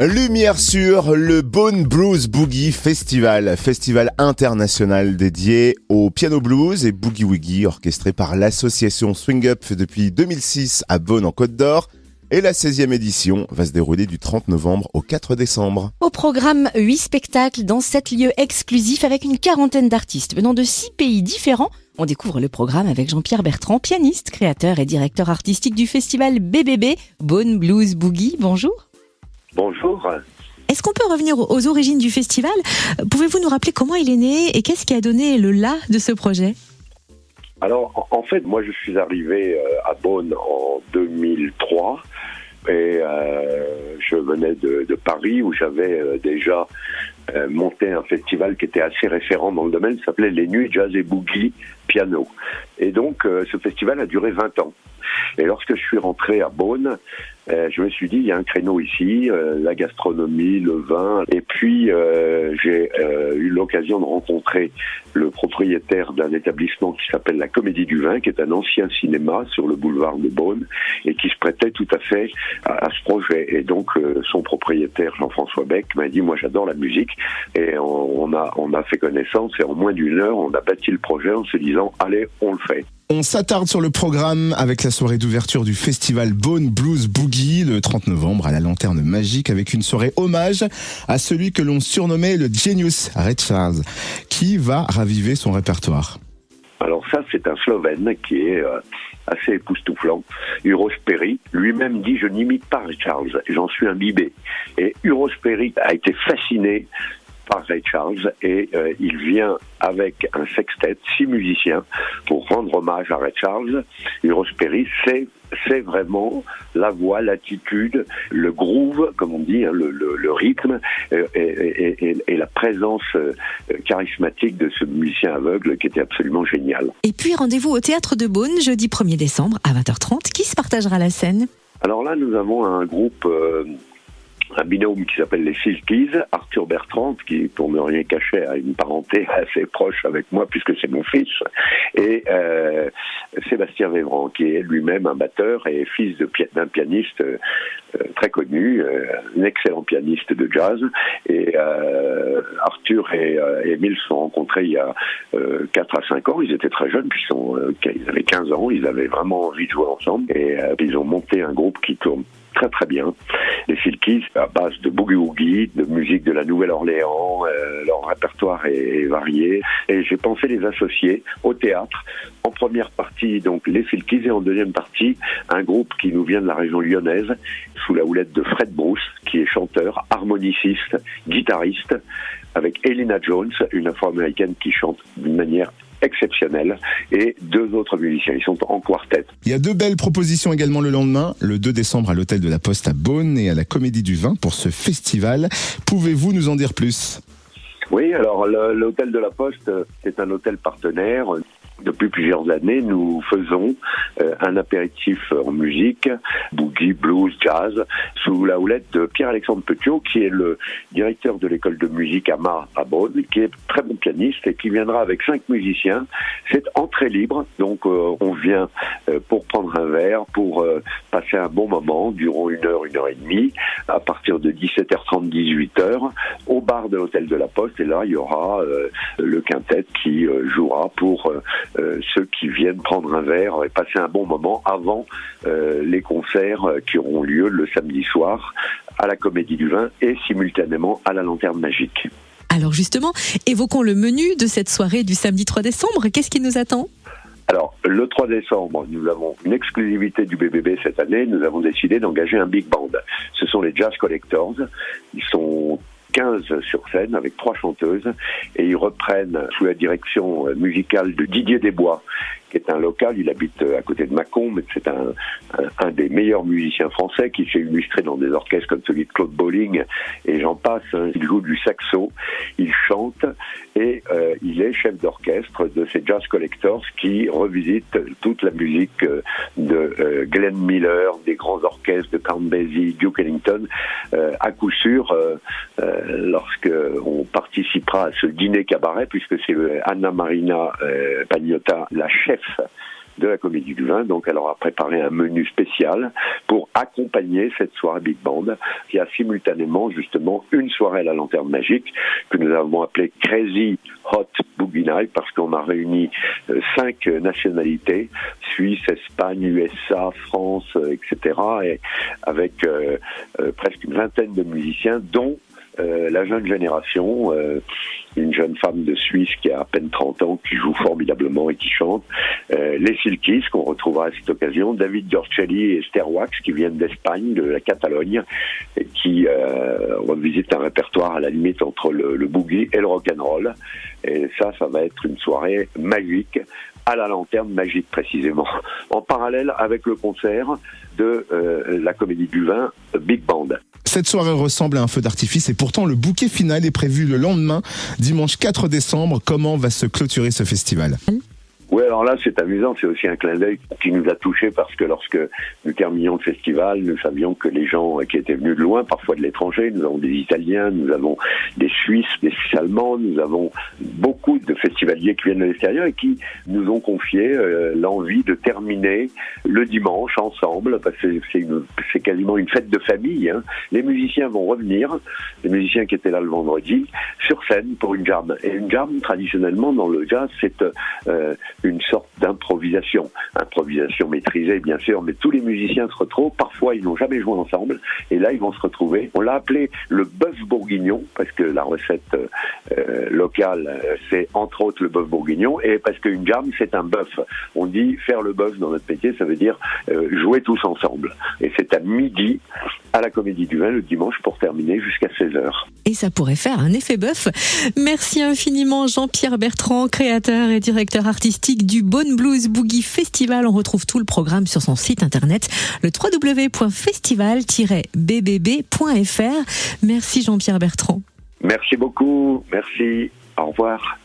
Lumière sur le Beaune Blues Boogie Festival, festival international dédié au piano blues et boogie woogie, orchestré par l'association Swing Up depuis 2006 à Beaune en Côte d'Or. Et la 16e édition va se dérouler du 30 novembre au 4 décembre. Au programme, 8 spectacles dans 7 lieux exclusifs avec une quarantaine d'artistes venant de 6 pays différents. On découvre le programme avec Jean-Pierre Bertrand, pianiste, créateur et directeur artistique du festival BBB, Beaune Blues Boogie. Bonjour. Bonjour. Est-ce qu'on peut revenir aux origines du festival ? Pouvez-vous nous rappeler comment il est né et qu'est-ce qui a donné le là de ce projet ? Alors, en fait, moi, je suis arrivé à Beaune en 2003 et je venais de Paris où j'avais déjà monté un festival qui était assez référent dans le domaine, ça s'appelait les Nuits Jazz et Boogie Piano. Et donc, ce festival a duré 20 ans. Et lorsque je suis rentré à Beaune, je me suis dit, il y a un créneau ici, la gastronomie, le vin. Et puis, j'ai eu l'occasion de rencontrer le propriétaire d'un établissement qui s'appelle la Comédie du Vin, qui est un ancien cinéma sur le boulevard de Beaune et qui se prêtait tout à fait à ce projet. Et donc, son propriétaire, Jean-François Beck, m'a dit, moi j'adore la musique. Et on a fait connaissance et en moins d'une heure, on a bâti le projet en se disant, allez, on le fait. On s'attarde sur le programme avec la soirée d'ouverture du festival Beaune Blues Boogie le 30 novembre à la Lanterne Magique avec une soirée hommage à celui que l'on surnommait le Genius, Ray Charles, qui va raviver son répertoire. Alors ça, c'est un Slovène qui est assez époustouflant. Uros Perry, lui-même dit « Je n'imite pas Ray Charles, j'en suis imbibé ». Et Uros Perry a été fasciné par Ray Charles et il vient avec un sextet, 6 musiciens, pour rendre hommage à Ray Charles. Uros Perry, c'est vraiment la voix, l'attitude, le groove, comme on dit, hein, le rythme et la présence charismatique de ce musicien aveugle qui était absolument génial. Et puis rendez-vous au Théâtre de Beaune, jeudi 1er décembre à 20h30. Qui se partagera la scène ? Alors là, nous avons un groupe... un binôme qui s'appelle les Silkies, Arthur Bertrand, qui, pour ne rien cacher, a une parenté assez proche avec moi, puisque c'est mon fils, et Sébastien Vévran, qui est lui-même un batteur et fils d'un pianiste très connu, un excellent pianiste de jazz. Et Arthur et Émile se sont rencontrés il y a 4 à 5 ans. Ils étaient très jeunes, ils avaient 15 ans, ils avaient vraiment envie de jouer ensemble, et ils ont monté un groupe qui tourne très très bien. Les Silkies, à base de boogie-woogie, de musique de la Nouvelle-Orléans, leur répertoire est varié. Et j'ai pensé les associer au théâtre. En première partie, donc, les Silkies, et en deuxième partie, un groupe qui nous vient de la région lyonnaise, sous la houlette de Fred Bruce, qui est chanteur, harmoniciste, guitariste, avec Elena Jones, une afro-américaine qui chante d'une manière exceptionnel, et 2 autres musiciens. Ils sont en quartet. Il y a 2 belles propositions également le lendemain, le 2 décembre à l'Hôtel de la Poste à Beaune et à la Comédie du Vin pour ce festival. Pouvez-vous nous en dire plus ? Oui, alors l'Hôtel de la Poste est un hôtel partenaire. Depuis plusieurs années, nous faisons un apéritif en musique, boogie, blues, jazz, sous la houlette de Pierre-Alexandre Petiot, qui est le directeur de l'école de musique AMA à Beaune, qui est très bon pianiste et qui viendra avec 5 musiciens. C'est entrée libre, donc on vient pour prendre un verre, pour passer un bon moment durant 1 heure, 1 heure et demie, à partir de 17h30, 18h, au bar de l'Hôtel de la Poste. Et là, il y aura le quintet qui jouera pour ceux qui viennent prendre un verre et passer un bon moment avant les concerts qui auront lieu le samedi soir à la Comédie du Vin et simultanément à la Lanterne Magique. Alors justement, évoquons le menu de cette soirée du samedi 3 décembre. Qu'est-ce qui nous attend ? Alors, le 3 décembre, nous avons une exclusivité du BBB cette année. Nous avons décidé d'engager un big band. Ce sont les Jazz Collectors. Ils sont 15 sur scène avec 3 chanteuses et ils reprennent sous la direction musicale de Didier Desbois, qui est un local, il habite à côté de Mâcon, mais c'est un des meilleurs musiciens français qui s'est illustré dans des orchestres comme celui de Claude Bolling et j'en passe. Il joue du saxo, il chante et il est chef d'orchestre de ces Jazz Collectors qui revisitent toute la musique de Glenn Miller, des grands orchestres de Count Basie, Duke Ellington. À coup sûr, lorsque on participera à ce dîner cabaret, puisque c'est Anna Marina Pagnotta, la chef de la Comédie du Vin. Donc elle aura préparé un menu spécial pour accompagner cette soirée Big Band, qui a simultanément justement une soirée à la Lanterne Magique que nous avons appelée Crazy Hot Boogie Night, parce qu'on a réuni 5 nationalités, Suisse, Espagne, USA, France, etc., et avec presque une vingtaine de musiciens, dont la jeune génération, une jeune femme de Suisse qui a à peine 30 ans, qui joue formidablement et qui chante, les Silkies qu'on retrouvera à cette occasion, David Dorcelli et Esther Wax qui viennent d'Espagne, de la Catalogne, et qui revisitent un répertoire à la limite entre le boogie et le rock'n'roll. Et ça va être une soirée magique, à la Lanterne Magique précisément, en parallèle avec le concert de la Comédie du Vin Big Band. Cette soirée ressemble à un feu d'artifice et pourtant le bouquet final est prévu le lendemain, dimanche 4 décembre. Comment va se clôturer ce festival ? Oui, alors là, c'est amusant, c'est aussi un clin d'œil qui nous a touchés parce que lorsque nous terminions le festival, nous savions que les gens qui étaient venus de loin, parfois de l'étranger, nous avons des Italiens, nous avons des Suisses, des Suisses allemands, nous avons beaucoup de festivaliers qui viennent de l'extérieur et qui nous ont confié l'envie de terminer le dimanche ensemble, parce que c'est quasiment une fête de famille. Hein. Les musiciens vont revenir, les musiciens qui étaient là le vendredi, sur scène pour une jam. Et une jam, traditionnellement, dans le jazz, c'est une sorte d'improvisation maîtrisée bien sûr, mais tous les musiciens se retrouvent, parfois ils n'ont jamais joué ensemble, et là ils vont se retrouver. On l'a appelé le bœuf bourguignon, parce que la recette locale, c'est entre autres le bœuf bourguignon, et parce qu'une jam c'est un bœuf. On dit faire le bœuf dans notre métier, ça veut dire jouer tous ensemble. Et c'est à midi, à la Comédie du Vin, le dimanche, pour terminer jusqu'à 16h. Et ça pourrait faire un effet bœuf. Merci infiniment Jean-Pierre Bertrand, créateur et directeur artistique du Bone Blues Boogie Festival. On retrouve tout le programme sur son site internet, le www.festival-bbb.fr. Merci Jean-Pierre Bertrand. Merci beaucoup, merci, au revoir.